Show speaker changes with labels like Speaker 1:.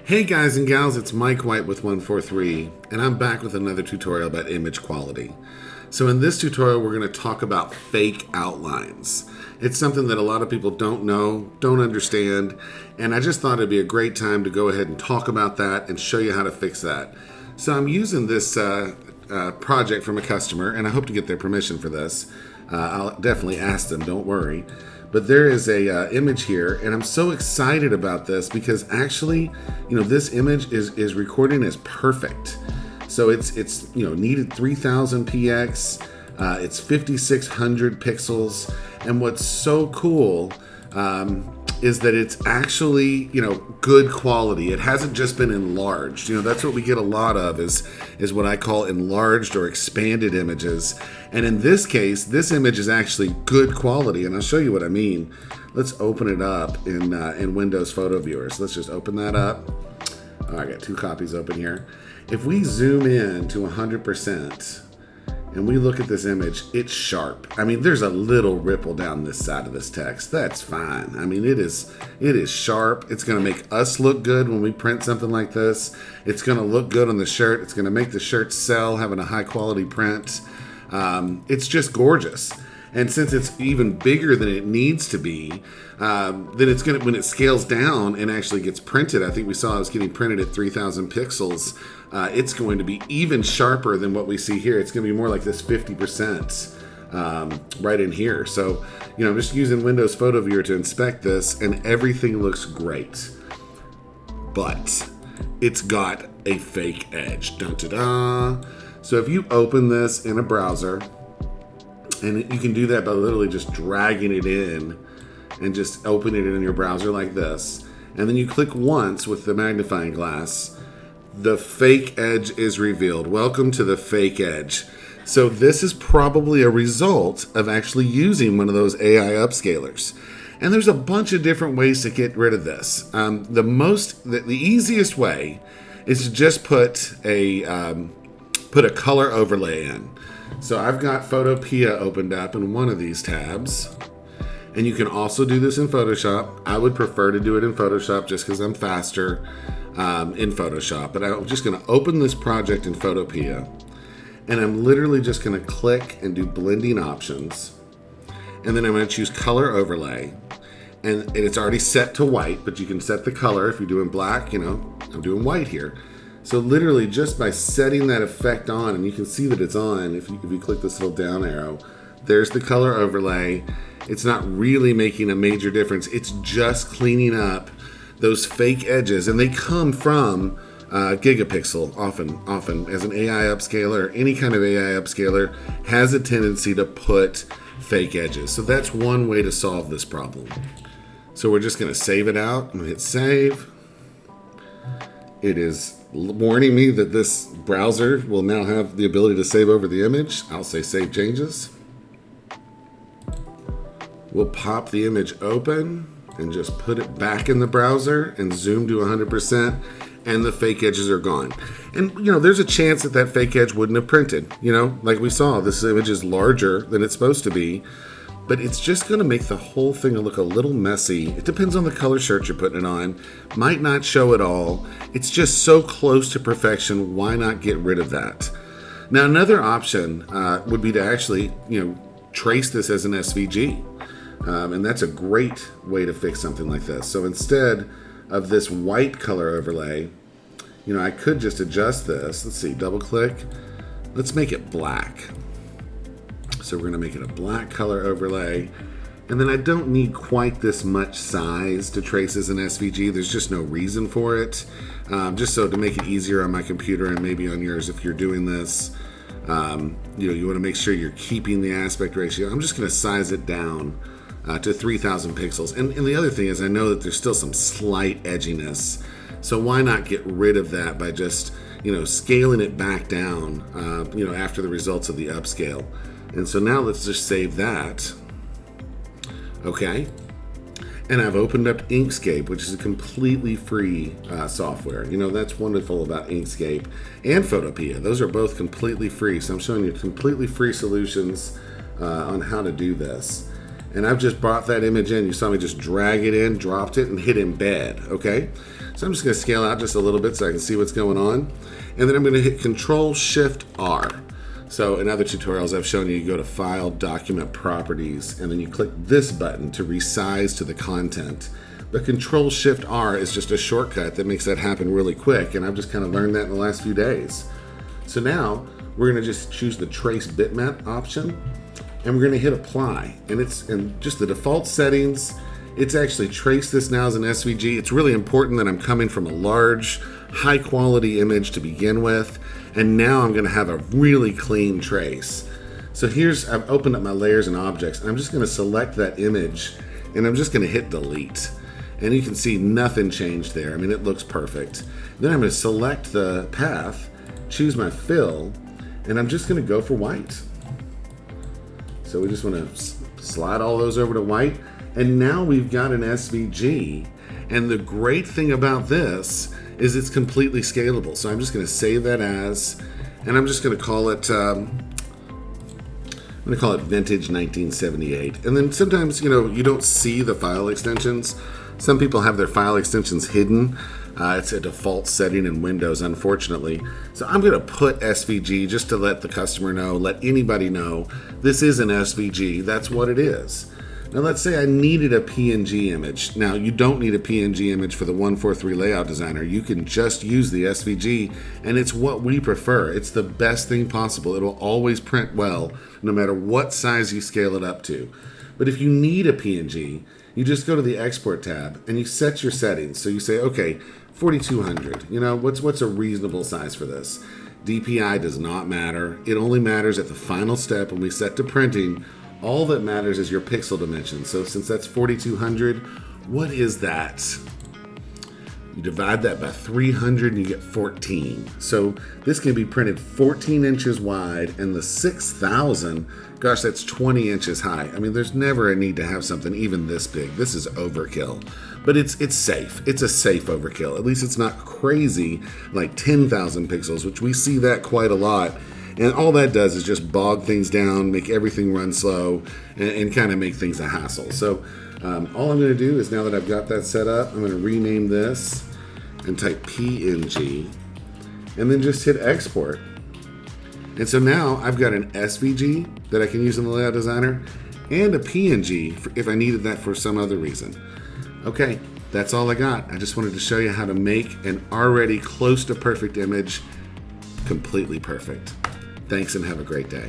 Speaker 1: Hey guys and gals, it's Mike White with 143, and I'm back with another tutorial about image quality. So in this tutorial, we're going to talk about fake outlines. It's something that a lot of people don't know, don't understand, and I just thought it'd be a great time to go ahead and talk about that and show you how to fix that. So I'm using this project from a customer, and I hope to get their permission for this. I'll definitely ask them, don't worry. But there is a image here, and I'm so excited about this because actually, this image is recording as perfect. So it's needed 3000 px, it's 5600 pixels, and what's so cool is that it's actually good quality. It hasn't just been enlarged. That's what we get a lot of is what I call enlarged or expanded images. And in this case, this image is actually good quality, and I'll show you what I mean. Let's open it up in Windows Photo Viewer. So let's just open that up. Oh, I got two copies open here. If we zoom in to 100%, and we look at this image, it's sharp. I mean, there's a little ripple down this side of this text. That's fine. I mean, it is sharp. It's gonna make us look good when we print something like this. It's gonna look good on the shirt. It's gonna make the shirt sell, having a high quality print. It's just gorgeous. And since it's even bigger than it needs to be, then it's gonna, when it scales down and actually gets printed, I think we saw it was getting printed at 3000 pixels, it's going to be even sharper than what we see here. It's gonna be more like this 50% right in here. So, I'm just using Windows Photo Viewer to inspect this, and everything looks great. But it's got a fake edge. Dun, da, da. So if you open this in a browser, and you can do that by literally just dragging it in and just opening it in your browser like this. And then you click once with the magnifying glass, the fake edge is revealed. Welcome to the fake edge. So this is probably a result of actually using one of those AI upscalers. And there's a bunch of different ways to get rid of this. The easiest way is to just put a color overlay in. So I've got Photopea opened up in one of these tabs, and you can also do this in Photoshop. I would prefer to do it in Photoshop just because I'm faster in Photoshop, but I'm just going to open this project in Photopea, and I'm literally just going to click and do blending options, and then I'm going to choose color overlay, and it's already set to white, but you can set the color. If you're doing black, I'm doing white here. So literally just by setting that effect on, and you can see that it's on, if you click this little down arrow, there's the color overlay. It's not really making a major difference. It's just cleaning up those fake edges, and they come from Gigapixel often as an AI upscaler. Any kind of AI upscaler has a tendency to put fake edges. So that's one way to solve this problem. So we're just gonna save it out. I'm gonna hit save. It is warning me that this browser will now have the ability to save over the image. I'll say save changes. We'll pop the image open and just put it back in the browser and zoom to 100%, and the fake edges are gone. And there's a chance that that fake edge wouldn't have printed. Like we saw, this image is larger than it's supposed to be, but it's just gonna make the whole thing look a little messy. It depends on the color shirt you're putting it on. Might not show it all. It's just so close to perfection, why not get rid of that? Now another option would be to actually, trace this as an SVG. And that's a great way to fix something like this. So instead of this white color overlay, I could just adjust this. Let's see, double click. Let's make it black. So we're gonna make it a black color overlay. And then I don't need quite this much size to trace as an SVG. There's just no reason for it. Just so to make it easier on my computer and maybe on yours if you're doing this. You wanna make sure you're keeping the aspect ratio. I'm just gonna size it down to 3000 pixels. And the other thing is I know that there's still some slight edginess. So why not get rid of that by just, scaling it back down, after the results of the upscale. And so now let's just save that. Okay. And I've opened up Inkscape, which is a completely free software. That's wonderful about Inkscape and Photopea. Those are both completely free. So I'm showing you completely free solutions on how to do this. And I've just brought that image in. You saw me just drag it in, dropped it, and hit embed, okay? So I'm just gonna scale out just a little bit so I can see what's going on. And then I'm gonna hit Control-Shift-R. So in other tutorials I've shown you go to File, Document Properties, and then you click this button to resize to the content. But Control-Shift-R is just a shortcut that makes that happen really quick, and I've just kind of learned that in the last few days. So now we're gonna just choose the Trace Bitmap option, and we're gonna hit Apply. And it's in just the default settings. It's actually traced this now as an SVG. It's really important that I'm coming from a large, high quality image to begin with. And now I'm gonna have a really clean trace. So I've opened up my layers and objects, and I'm just gonna select that image, and I'm just gonna hit delete. And you can see nothing changed there. I mean, it looks perfect. Then I'm gonna select the path, choose my fill, and I'm just gonna go for white. So we just want to slide all those over to white. And now we've got an SVG. And the great thing about this is it's completely scalable. So I'm just going to save that as, and I'm just going to call it, Vintage 1978. And then sometimes, you don't see the file extensions. Some people have their file extensions hidden. It's a default setting in Windows, unfortunately. So I'm going to put SVG just to let the customer know, let anybody know, this is an SVG. That's what it is. Now let's say I needed a PNG image. Now you don't need a PNG image for the 143 Layout Designer. You can just use the SVG, and it's what we prefer. It's the best thing possible. It'll always print well, no matter what size you scale it up to. But if you need a PNG, you just go to the Export tab and you set your settings. So you say, okay, 4200. What's a reasonable size for this? DPI does not matter. It only matters at the final step when we set to printing. All that matters is your pixel dimension. So since that's 4200, what is that? You divide that by 300 and you get 14. So this can be printed 14 inches wide, and the 6000, gosh, that's 20 inches high. I mean, there's never a need to have something even this big. This is overkill. But it's safe. It's a safe overkill. At least it's not crazy like 10,000 pixels, which we see that quite a lot. And all that does is just bog things down, make everything run slow, and kind of make things a hassle. So all I'm going to do is, now that I've got that set up, I'm going to rename this and type PNG, and then just hit export. And so now I've got an SVG that I can use in the Layout Designer, and a PNG if I needed that for some other reason. Okay, that's all I got. I just wanted to show you how to make an already close to perfect image completely perfect. Thanks and have a great day.